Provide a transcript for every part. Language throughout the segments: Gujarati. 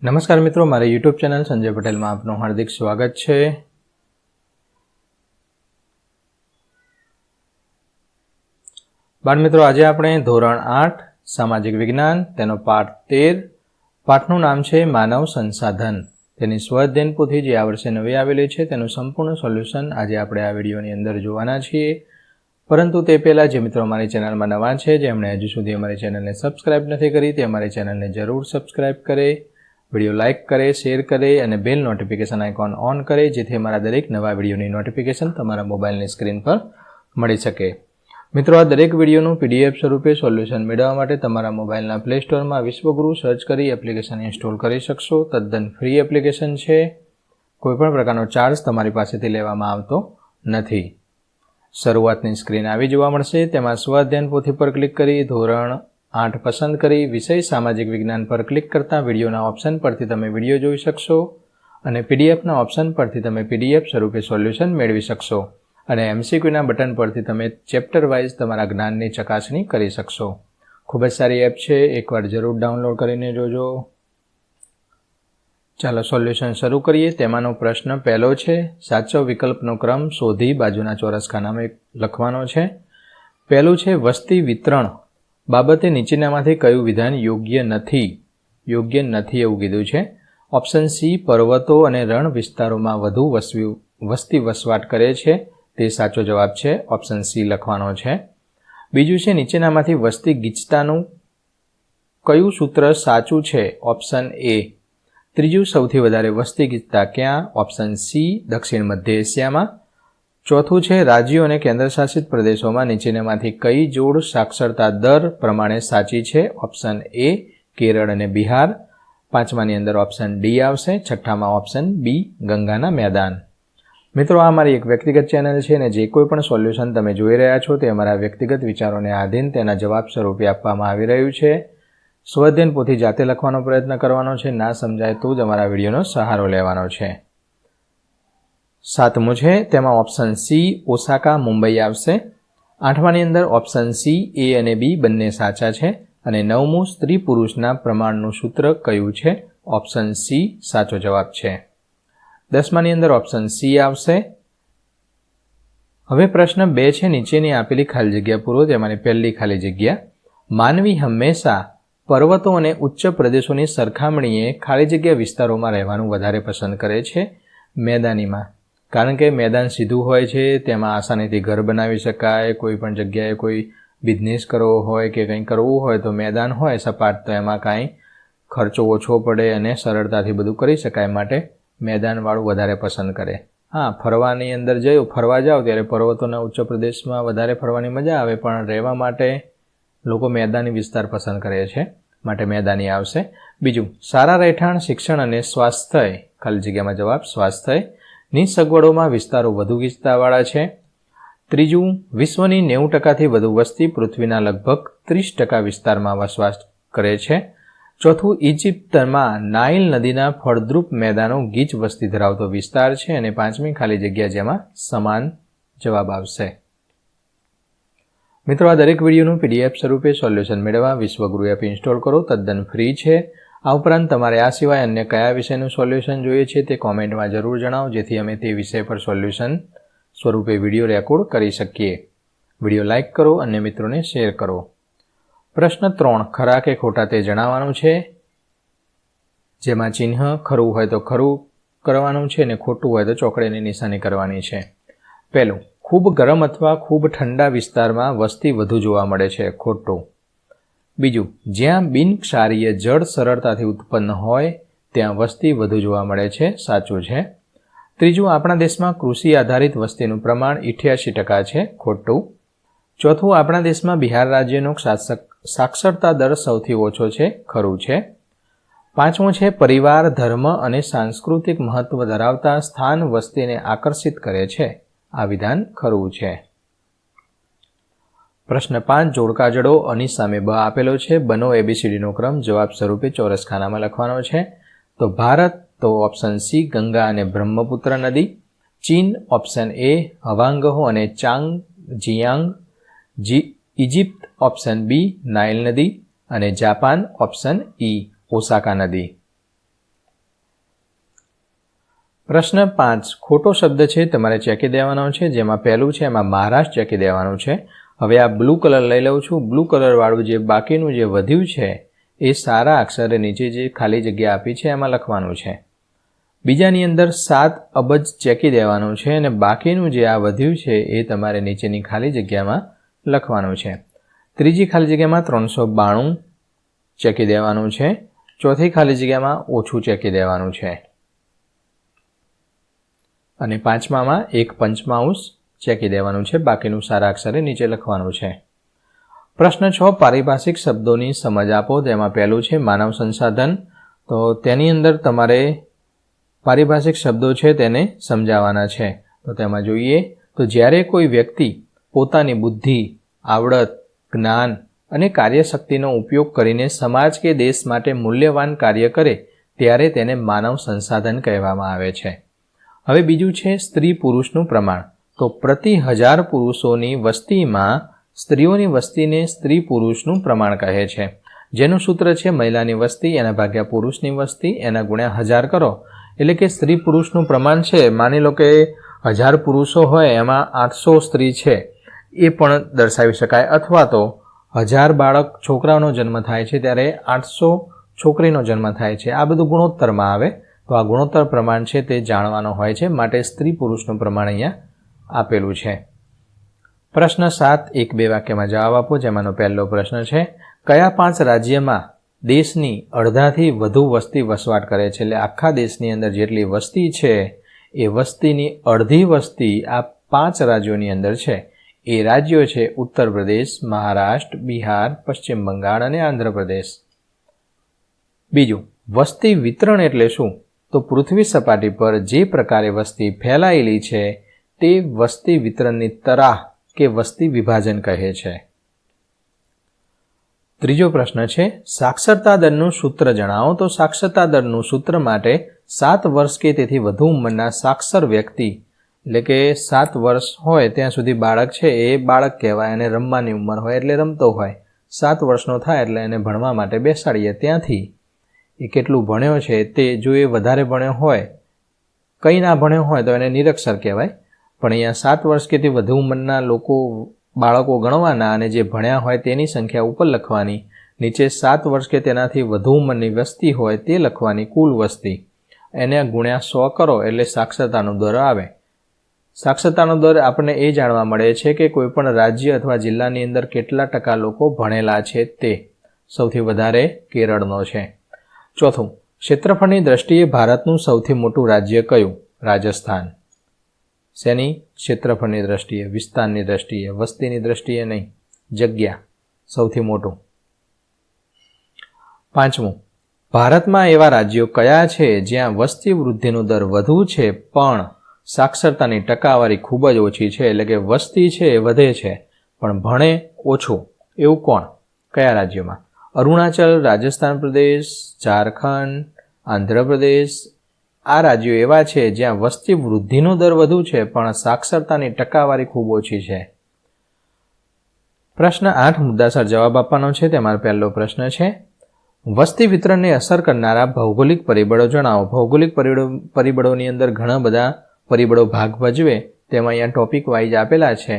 નમસ્કાર મિત્રો, મારી યુટ્યુબ ચેનલ સંજય પટેલમાં આપનું હાર્દિક સ્વાગત છે। બાળ મિત્રો, આજે આપણે ધોરણ 8 સામાજિક વિજ્ઞાન તેનો પાઠ 13 પાઠનું નામ છે માનવ સંસાધન। તેની સ્વાધ્યાયન પોથી જે આ વર્ષે નવી આવેલી છે તેનું સંપૂર્ણ સોલ્યુશન આજે આપણે આ વિડીયોની અંદર જોવાના છીએ। પરંતુ તે પહેલાં જે મિત્રો અમારી ચેનલમાં નવા છે, જેમણે હજુ સુધી અમારી ચેનલને સબસ્ક્રાઇબ નથી કરી, તે અમારી ચેનલને જરૂર સબસ્ક્રાઇબ કરે, વિડીયો લાઇક કરે, શેર કરે અને બેલ નોટિફિકેશન આઇકોન ઓન કરે, જેથી અમારા દરેક નવા વિડીયોની નોટિફિકેશન તમારા મોબાઈલની સ્ક્રીન પર મળી શકે। મિત્રો, આ દરેક વિડીયોનું PDF સ્વરૂપે સોલ્યુશન મેળવવા માટે તમારા મોબાઈલના પ્લે સ્ટોરમાં વિશ્વગુરુ સર્ચ કરી એપ્લિકેશન ઇન્સ્ટોલ કરી શકશો। તદ્દન ફ્રી એપ્લિકેશન છે, કોઈપણ પ્રકારનો ચાર્જ તમારી પાસેથી લેવામાં આવતો નથી। શરૂઆતની સ્ક્રીન આવી જોવા મળશે, તેમાં સ્વાધ્યાયન પોથી પર ક્લિક કરી ધોરણ 8 પસંદ કરી વિષય સામાજિક વિજ્ઞાન પર ક્લિક કરતા વિડીયોના ઓપ્શન પરથી તમે વિડીયો જોઈ શકશો અને પીડીએફના ઓપ્શન પરથી તમે PDF સ્વરૂપે સોલ્યુશન મેળવી શકશો અને MCQના બટન પરથી તમે ચેપ્ટર વાઇઝ તમારા જ્ઞાનની ચકાસણી કરી શકશો। ખૂબ જ સારી એપ છે, એકવાર જરૂર ડાઉનલોડ કરીને જોજો। ચાલો સોલ્યુશન શરૂ કરીએ। તેમાંનો પ્રશ્ન પહેલો છે, સાચો વિકલ્પનો ક્રમ શોધી બાજુના ચોરસ ખાનામાં લખવાનો છે। પહેલું છે, વસ્તી વિતરણ બાબતે નીચેનામાંથી કયું વિધાન યોગ્ય નથી એવું કીધું છે। ઓપ્શન સી, પર્વતો અને રણ વિસ્તારોમાં વધુ વસ્તી વસવાટ કરે છે, તે સાચો જવાબ છે, ઓપ્શન સી લખવાનો છે। બીજું છે, નીચેનામાંથી વસ્તી ગીચતાનું કયું સૂત્ર સાચું છે, ઓપ્શન એ। ત્રીજું, સૌથી વધારે વસ્તી ગીચતા ક્યાં, ઓપ્શન સી, દક્ષિણ મધ્ય એશિયામાં। ચોથું છે, રાજ્યો અને કેન્દ્રશાસિત પ્રદેશોમાં નીચેનામાંથી કઈ જોડ સાક્ષરતા દર પ્રમાણે સાચી છે, ઓપ્શન એ, કેરળ અને બિહાર। પાંચમાની અંદર ઓપ્શન ડી આવશે, છઠ્ઠામાં ઓપ્શન બી, ગંગાના મેદાન। મિત્રો, આ મારી એક વ્યક્તિગત ચેનલ છે અને જે કોઈ પણ સોલ્યુશન તમે જોઈ રહ્યા છો તે અમારા વ્યક્તિગત વિચારોને આધીન તેના જવાબ સ્વરૂપે આપવામાં આવી રહ્યું છે। સ્વાધ્યાયન પોથી જાતે લખવાનો પ્રયત્ન કરવાનો છે, ના સમજાય તો જ અમારા વિડીયોનો સહારો લેવાનો છે। સાતમું છે, તેમાં ઓપ્શન સી, ઓસાકા મુંબઈ આવશે। આઠમાની અંદર ઓપ્શન સી, એ અને બી બંને સાચા છે અને નવમું, સ્ત્રી પુરુષના પ્રમાણનું સૂત્ર કયું છે, ઓપ્શન સી સાચો જવાબ છે। દસમાની અંદર ઓપ્શન સી આવશે। હવે પ્રશ્ન 2 છે, નીચેની આપેલી ખાલી જગ્યા પૂરો। તેમાંની પહેલી ખાલી જગ્યા, માનવી હંમેશા પર્વતો અને ઉચ્ચ પ્રદેશોની સરખામણીએ ખાલી જગ્યા વિસ્તારોમાં રહેવાનું વધારે પસંદ કરે છે, મેદાનીમાં। કારણ કે મેદાન સીધું હોય છે, તેમાં આસાનીથી ઘર બનાવી શકાય, કોઈ પણ જગ્યાએ કોઈ બિઝનેસ કરવો હોય કે કંઈ કરવું હોય તો મેદાન હોય સપાટ, તો એમાં કાંઈ ખર્ચો ઓછો પડે અને સરળતાથી બધું કરી શકાય, માટે મેદાનવાળું વધારે પસંદ કરે। હા, ફરવાની અંદર ફરવા જાઓ ત્યારે પર્વતોના ઉચ્ચ પ્રદેશમાં વધારે ફરવાની મજા આવે, પણ રહેવા માટે લોકો મેદાની વિસ્તાર પસંદ કરે છે, માટે મેદાની આવશે। બીજું, સારા રહેઠાણ, શિક્ષણ અને સ્વાસ્થ્ય, ખાલી જગ્યામાં જવાબ સ્વાસ્થ્ય ની સગવડોમાં વિસ્તારો વધુ ગીચતાવાળા છે। ત્રીજું, વિશ્વની 90%થી વધુ વસ્તી પૃથ્વીના લગભગ 30% વિસ્તારમાં વસવાટ કરે છે। ચોથું, ઇજિપ્તમાં નાઇલ નદીના ફળદ્રુપ મેદાનો ગીચ વસ્તી ધરાવતો વિસ્તાર છે અને પાંચમી ખાલી જગ્યા જેમાં સમાન જવાબ આવશે। મિત્રો, આ દરેક વિડીયોનું PDF સ્વરૂપે સોલ્યુશન મેળવવા વિશ્વગુરુ એપ ઇન્સ્ટોલ કરો, તદ્દન ફ્રી છે। આ ઉપરાંત તમારે આ સિવાય અન્ય કયા વિષયનું સોલ્યુશન જોઈએ છે તે કોમેન્ટમાં જરૂર જણાવો, જેથી અમે તે વિષય પર સોલ્યુશન સ્વરૂપે વિડીયો રેકોર્ડ કરી શકીએ। વિડીયો લાઇક કરો, અન્ય મિત્રોને શેર કરો। પ્રશ્ન 3, ખરા કે ખોટા તે જણાવવાનું છે, જેમાં ચિહ્ન ખરું હોય તો ખરું કરવાનું છે અને ખોટું હોય તો ચોકડીની નિશાની કરવાની છે। પહેલું, ખૂબ ગરમ અથવા ખૂબ ઠંડા વિસ્તારમાં વસ્તી વધુ જોવા મળે છે, ખોટું। બીજું, જ્યાં બિનક્ષારીય જળ સરળતાથી ઉત્પન્ન હોય ત્યાં વસ્તી વધુ જોવા મળે છે, સાચું છે। ત્રીજું, આપણા દેશમાં કૃષિ આધારિત વસ્તીનું પ્રમાણ 88% છે, ખોટું। ચોથું, આપણા દેશમાં બિહાર રાજ્યનો સાક્ષરતા દર સૌથી ઓછો છે, ખરું છે। પાંચમું છે, પરિવાર, ધર્મ અને સાંસ્કૃતિક મહત્વ ધરાવતા સ્થાન વસ્તીને આકર્ષિત કરે છે, આ વિધાન ખરું છે। પ્રશ્ન 5, જોડકા જડો, આની સામે બ આપેલો છે, બનો ABCDનો ક્રમ જવાબ સ્વરૂપે ચોરસ ખાનામાં લખવાનો છે। તો ભારત, તો ઓપ્શન સી, ગંગા અને બ્રહ્મપુત્ર નદી। ચીન, ઓપ્શન એ, હવાંગહો અને ચાંગ જિયાંગ। ઇજિપ્ત, ઓપ્શન બી, નાઇલ નદી। અને જાપાન, ઓપ્શન ઈ, ઓસાકા નદી। પ્રશ્ન 5 ખોટો શબ્દ છે તમારે ચેકી દેવાનો છે, જેમાં પહેલું છે એમાં મહારાષ્ટ્ર ચેકી દેવાનું છે. હવે આ બ્લુ કલર લઈ લઉં છું. બ્લુ કલરવાળું જે બાકીનું જે વધ્યું છે એ સારા અક્ષરે નીચે જે ખાલી જગ્યા આપી છે એમાં લખવાનું છે. બીજાની અંદર 7 અબજ ચેકી દેવાનું છે અને બાકીનું જે આ વધ્યું છે એ તમારે નીચેની ખાલી જગ્યામાં લખવાનું છે. ત્રીજી ખાલી જગ્યામાં 392 ચેકી દેવાનું છે. ચોથી ખાલી જગ્યામાં ઓછું ચેકી દેવાનું છે અને પાંચમામાં 1 પંચમાંશ ચેકી દેવાનું છે. બાકીનું સારા અક્ષરે નીચે લખવાનું છે. પ્રશ્ન 6 પારિભાષિક શબ્દોની સમજ આપો. તેમાં પહેલું છે માનવ સંસાધન. તો તેની અંદર તમારે પારિભાષિક શબ્દો છે તેને સમજાવવાના છે. તો તેમાં જોઈએ તો જ્યારે કોઈ વ્યક્તિ પોતાની બુદ્ધિ, આવડત, જ્ઞાન અને કાર્યશક્તિનો ઉપયોગ કરીને સમાજ કે દેશ માટે મૂલ્યવાન કાર્ય કરે ત્યારે તેને માનવ સંસાધન કહેવામાં આવે છે. હવે બીજું છે સ્ત્રી પુરુષનું પ્રમાણ. તો પ્રતિ 1000 પુરુષોની વસ્તીમાં સ્ત્રીઓની વસ્તીને સ્ત્રી પુરુષનું પ્રમાણ કહે છે, જેનું સૂત્ર છે મહિલાની વસ્તી એના ભાગ્યા પુરુષની વસ્તી એના ગુણ્યા 1000 કરો. એટલે કે સ્ત્રી પુરુષનું પ્રમાણ છે, માની લો કે 1000 પુરુષો હોય એમાં 800 સ્ત્રી છે એ પણ દર્શાવી શકાય, અથવા તો 1000 બાળક છોકરાઓનો જન્મ થાય છે ત્યારે 800 છોકરીનો જન્મ થાય છે. આ બધું ગુણોત્તરમાં આવે. તો આ ગુણોત્તર પ્રમાણ છે તે જાણવાનો હોય છે, માટે સ્ત્રી પુરુષનું પ્રમાણ અહીંયા આપેલું છે. પ્રશ્ન 7 1-2 વાક્યમાં જવાબ આપો. જેમાંનો પહેલો પ્રશ્ન છે કયા 5 રાજ્યમાં દેશની અડધાથી વધુ વસ્તી વસવાટ કરે છે? એટલે આખા દેશની અંદર જેટલી વસ્તી છે એ વસ્તીની અડધી વસ્તી આ 5 રાજ્યોની અંદર છે. એ રાજ્યો છે ઉત્તર પ્રદેશ, મહારાષ્ટ્ર, બિહાર, પશ્ચિમ બંગાળ અને આંધ્રપ્રદેશ. બીજું, વસ્તી વિતરણ એટલે શું? તો પૃથ્વી સપાટી પર જે પ્રકારે વસ્તી ફેલાયેલી છે તે વસ્તી વિતરણની તરાહ કે વસ્તી વિભાજન કહે છે. ત્રીજો પ્રશ્ન છે સાક્ષરતા દરનું સૂત્ર જણાવો. તો સાક્ષરતા દરનું સૂત્ર માટે 7 વર્ષ કે તેથી વધુ ઉંમરના સાક્ષર વ્યક્તિ, એટલે કે 7 વર્ષ હોય ત્યાં સુધી બાળક છે એ બાળક કહેવાય અને રમવાની ઉંમર હોય એટલે રમતો હોય. 7 વર્ષનો થાય એટલે એને ભણવા માટે બેસાડીએ. ત્યાંથી એ કેટલું ભણ્યો છે તે જો એ વધારે ભણ્યો હોય, કંઈ ના ભણ્યો હોય તો એને નિરક્ષર કહેવાય. પણ અહીંયા 7 વર્ષ કે તે વધુ ઉંમરના બાળકો ગણવાના અને જે ભણ્યા હોય તેની સંખ્યા ઉપર લખવાની. નીચે 7 વર્ષ કે તેનાથી વધુ ઉંમરની વસ્તી હોય તે લખવાની કુલ વસ્તી. એને ગુણ્યા 100 કરો એટલે સાક્ષરતાનો દર આવે. સાક્ષરતાનો દર આપણને એ જાણવા મળે છે કે કોઈપણ રાજ્ય અથવા જિલ્લાની અંદર કેટલા ટકા લોકો ભણેલા છે તે. સૌથી વધારે કેરળનો છે. ચોથું, ક્ષેત્રફળની દ્રષ્ટિએ ભારતનું સૌથી મોટું રાજ્ય કયું? રાજસ્થાન. શેની? ક્ષેત્રફળની દ્રષ્ટિએ, વિસ્તારની દ્રષ્ટિએ, વસ્તીની દ્રષ્ટિએ નહીં, જગ્યા સૌથી મોટું. પાંચમું, ભારતમાં એવા રાજ્યો કયા છે જ્યાં વસ્તી વૃદ્ધિનો દર વધુ છે પણ સાક્ષરતાની ટકાવારી ખૂબ જ ઓછી છે? એટલે કે વસ્તી છે એ વધે છે પણ ભણે ઓછું, એવું કોણ? કયા રાજ્યોમાં? અરુણાચલ, રાજસ્થાન પ્રદેશ, ઝારખંડ, આંધ્રપ્રદેશ. આ રાજ્યો એવા છે જ્યાં વસ્તી વૃદ્ધિનો દર વધુ છે પણ સાક્ષરતાની ટકાવારી ખૂબ ઓછી છે. પ્રશ્ન 8 મુદ્દાસર જવાબ આપવાનો છે. તેમાં પહેલો પ્રશ્ન છે વસ્તી વિતરણને અસર કરનારા ભૌગોલિક પરિબળો જણાવો. ભૌગોલિક પરિબળોની અંદર ઘણા બધા પરિબળો ભાગ ભજવે, તેમાં અહીંયા ટોપિક વાઇઝ આપેલા છે.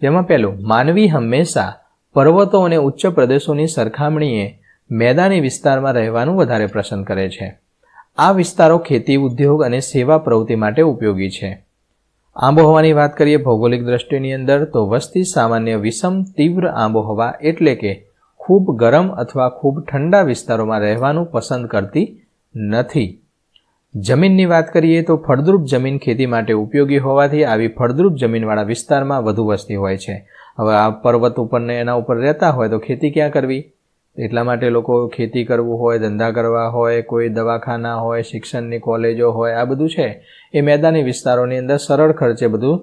જેમાં પહેલું, માનવી હંમેશા પર્વતો અને ઉચ્ચ પ્રદેશોની સરખામણીએ મેદાની વિસ્તારમાં રહેવાનું વધારે પસંદ કરે છે. આ વિસ્તારો ખેતી, ઉદ્યોગ અને સેવા પ્રવૃત્તિ માટે ઉપયોગી છે. આબોહવાની વાત કરીએ ભૌગોલિક દ્રષ્ટિની અંદર તો વસ્તી સામાન્ય વિષમ તીવ્ર આબોહવા એટલે કે ખૂબ ગરમ અથવા ખૂબ ઠંડા વિસ્તારોમાં રહેવાનું પસંદ કરતી નથી. જમીનની વાત કરીએ તો ફળદ્રુપ જમીન ખેતી માટે ઉપયોગી હોવાથી આવી ફળદ્રુપ જમીનવાળા વિસ્તારમાં વધુ વસ્તી હોય છે. હવે આ પર્વત ઉપર ને એના ઉપર રહેતા હોય તો ખેતી ક્યાં કરવી? એટલા માટે લોકો ખેતી કરવું હોય, ધંધા કરવા હોય, કોઈ દવાખાના હોય, શિક્ષણની કોલેજો હોય, આ બધું છે એ મેદાની વિસ્તારોની અંદર સરળ ખર્ચે બધું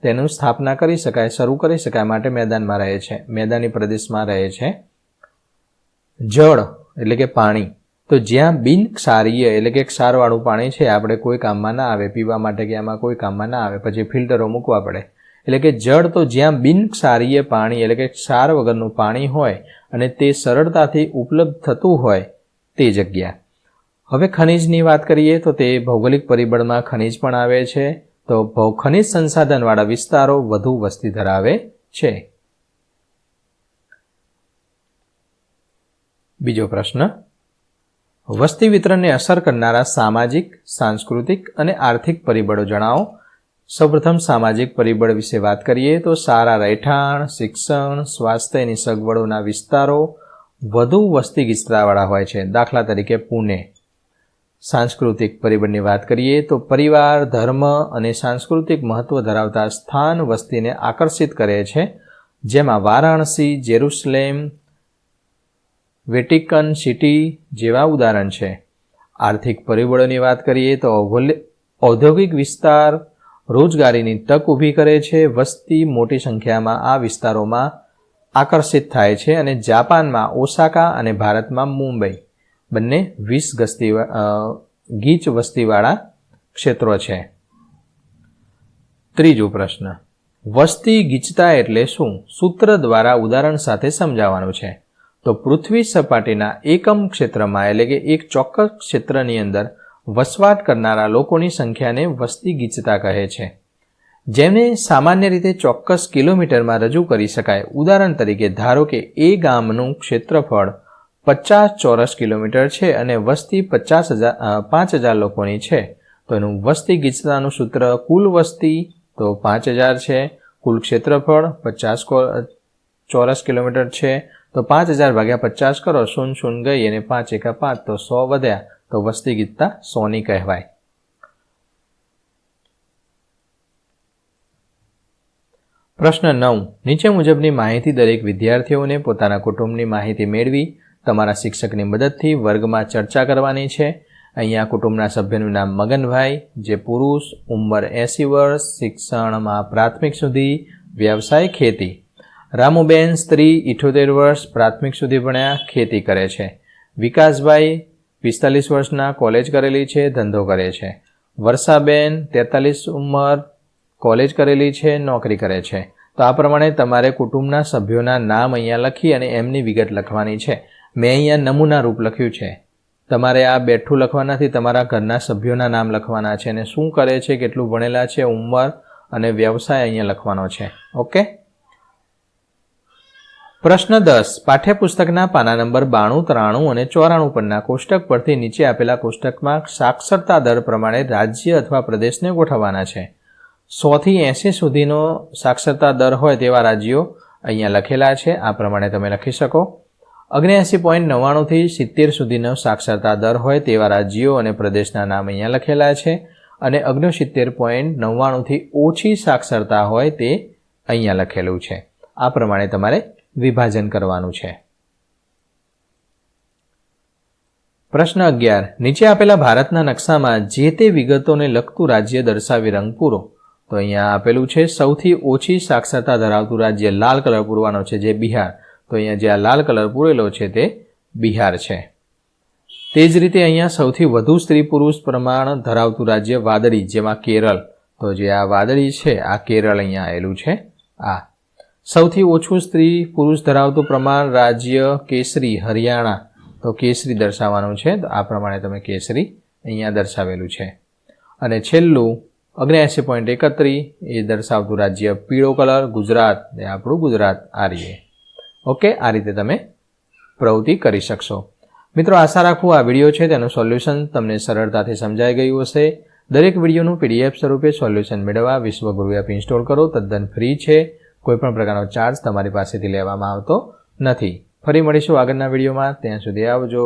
તેનું સ્થાપના કરી શકાય, શરૂ કરી શકાય માટે મેદાનમાં રહે છે, મેદાની પ્રદેશમાં રહે છે. જળ એટલે કે પાણી, તો જ્યાં બિન ક્ષારીય એટલે કે ક્ષારવાળું પાણી છે આપણે કોઈ કામમાં ના આવે, પીવા માટે કે આમાં કોઈ કામમાં ના આવે, પછી ફિલ્ટરો મૂકવા પડે. એટલે કે જળ તો જ્યાં બિન ક્ષારીય પાણી એટલે કે ક્ષાર વગરનું પાણી હોય અને તે સરળતાથી ઉપલબ્ધ થતું હોય તે જગ્યા. હવે ખનિજની વાત કરીએ તો તે ભૌગોલિક પરિબળમાં ખનિજ પણ આવે છે. તો ખનિજ સંસાધનવાળા વિસ્તારો વધુ વસ્તી ધરાવે છે. બીજો પ્રશ્ન, વસ્તી વિતરણને અસર કરનારા સામાજિક, સાંસ્કૃતિક અને આર્થિક પરિબળો જણાવો. સૌપ્રથમ સામાજિક પરિબળ વિશે વાત કરીએ તો સારા રહેઠાણ, શિક્ષણ, સ્વાસ્થ્યની સગવડોના વિસ્તારો વધુ વસ્તી ગીચતાવાળા હોય છે. દાખલા તરીકે પુણે. સાંસ્કૃતિક પરિબળની વાત કરીએ તો પરિવાર, ધર્મ અને સાંસ્કૃતિક મહત્વ ધરાવતા સ્થાન વસ્તીને આકર્ષિત કરે છે, જેમાં વારાણસી, જેરુસલેમ, વેટિકન સિટી જેવા ઉદાહરણ છે. આર્થિક પરિબળોની વાત કરીએ તો ઔદ્યોગિક વિસ્તાર રોજગારીની તક ઊભી કરે છે. વસ્તી મોટી સંખ્યામાં આ વિસ્તારોમાં આકર્ષિત થાય છે અને જાપાનમાં ઓસાકા અને ભારતમાં મુંબઈ બંને 20 ગીચ વસ્તીવાળા ક્ષેત્રો છે. ત્રીજો પ્રશ્ન, વસ્તી ગીચતા એટલે શું? સૂત્ર દ્વારા ઉદાહરણ સાથે સમજાવવાનું છે. તો પૃથ્વી સપાટીના એકમ ક્ષેત્રમાં એટલે કે એક ચોક્કસ ક્ષેત્રની અંદર વસવાટ કરનારા લોકોની સંખ્યાને વસ્તી ગીચતા કહે છે, જેને સામાન્ય રીતે ચોક્કસ કિલોમીટરમાં રજૂ કરી શકાય. ઉદાહરણ તરીકે ધારો કે એ ગામનું ક્ષેત્રફળ 50 ચોરસ કિલોમીટર છે અને વસ્તી 5,000 લોકોની છે. તો એનું વસ્તી ગીચતાનું સૂત્ર કુલ વસ્તી તો 5,000 છે, કુલ ક્ષેત્રફળ 50 ચોરસ કિલોમીટર છે. તો 5,000 ભાગ્યા 50 કરો, 0 ગઈ અને 5 એકા 5 તો 100 વધ્યા. તો વસ્તી ગીચતા 100ની કહેવાય. પ્રશ્ન 9, નીચે મુજબની માહિતી દરેક વિદ્યાર્થીઓને પોતાના કુટુંબની માહિતી મેળવી તમારા શિક્ષકની મદદથી વર્ગમાં ચર્ચા કરવાની છે. અહીંયા કુટુંબના સભ્યનું નામ મગનભાઈ, જે પુરુષ, ઉંમર 80 વર્ષ, શિક્ષણમાં પ્રાથમિક સુધી, વ્યવસાય ખેતી. રામુબેન, સ્ત્રી, 78 વર્ષ, પ્રાથમિક સુધી ભણ્યા, ખેતી કરે છે. વિકાસભાઈ 45 વર્ષના, કોલેજ કરેલી છે, ધંધો કરે છે. વર્ષાબેન 43 ઉંમર, કોલેજ કરેલી છે, નોકરી કરે છે. તો આ પ્રમાણે તમારે કુટુંબના સભ્યોના નામ અહીંયા લખી અને એમની વિગત લખવાની છે. મેં અહીંયા નમૂના રૂપ લખ્યું છે. તમારે આ બેઠું લખવાના નથી, તમારા ઘરના સભ્યોના નામ લખવાના છે અને શું કરે છે, કેટલું ભણેલા છે, ઉંમર અને વ્યવસાય અહીંયા લખવાનો છે. ઓકે. પ્રશ્ન 10, પાઠ્યપુસ્તકના પાના નંબર 92, 93 અને 94 પરના કોષ્ટક પરથી નીચે આપેલા કોષ્ટકમાં સાક્ષરતા દર પ્રમાણે રાજ્ય અથવા પ્રદેશને ગોઠવવાના છે. 100 થી 80 સુધીનો સાક્ષરતા દર હોય તેવા રાજ્યો અહીંયા લખેલા છે. આ પ્રમાણે તમે લખી શકો. 79.99 થી 70 સુધીનો સાક્ષરતા દર હોય તેવા રાજ્યો અને પ્રદેશના નામ અહીંયા લખેલા છે અને 69.99 થી ઓછી સાક્ષરતા હોય તે અહીંયા લખેલું છે. આ પ્રમાણે તમારે વિભાજન કરવાનું છે. પ્રશ્ન 11, નીચે આપેલા ભારતના નકશામાં જે તે વિગતોને લગતું રાજ્ય દર્શાવી રંગ પૂરો. તો અહીંયા આપેલું છે સૌથી ઓછી સાક્ષરતા ધરાવતું રાજ્ય, લાલ કલર પૂરવાનો છે, જે બિહાર. તો અહીંયા જે આ લાલ કલર પૂરેલો છે તે બિહાર છે. તે જ રીતે અહીંયા સૌથી વધુ સ્ત્રી પુરુષ પ્રમાણ ધરાવતું રાજ્ય વાદળી, જેમાં કેરળ. તો જે આ વાદળી છે આ કેરળ અહીંયા આવેલું છે. આ સૌથી ઓછું સ્ત્રી પુરુષ ધરાવતું પ્રમાણ રાજ્ય કેસરી, હરિયાણા. તો કેસરી દર્શાવવાનું છે. તો આ પ્રમાણે તમે કેસરી અહીંયા દર્શાવેલું છે. અને છેલ્લું 79.31 એ દર્શાવતું રાજ્ય પીળો કલર, ગુજરાત. એ આપણું ગુજરાત આ રીતે. ઓકે, આ રીતે તમે પ્રવૃત્તિ કરી શકશો. મિત્રો, આશા રાખું આ વિડીયો છે તેનું સોલ્યુશન તમને સરળતાથી સમજાઈ ગયું હશે. દરેક વિડીયોનું PDF સ્વરૂપે સોલ્યુશન મેળવવા વિશ્વગુરુ એપ ઇન્સ્ટોલ કરો. તદ્દન ફ્રી છે. કોઈપણ પ્રકારનો ચાર્જ તમારી પાસેથી લેવામાં આવતો નથી. ફરી મળીશું આગળના વિડીયોમાં. ત્યાં સુધી આવજો.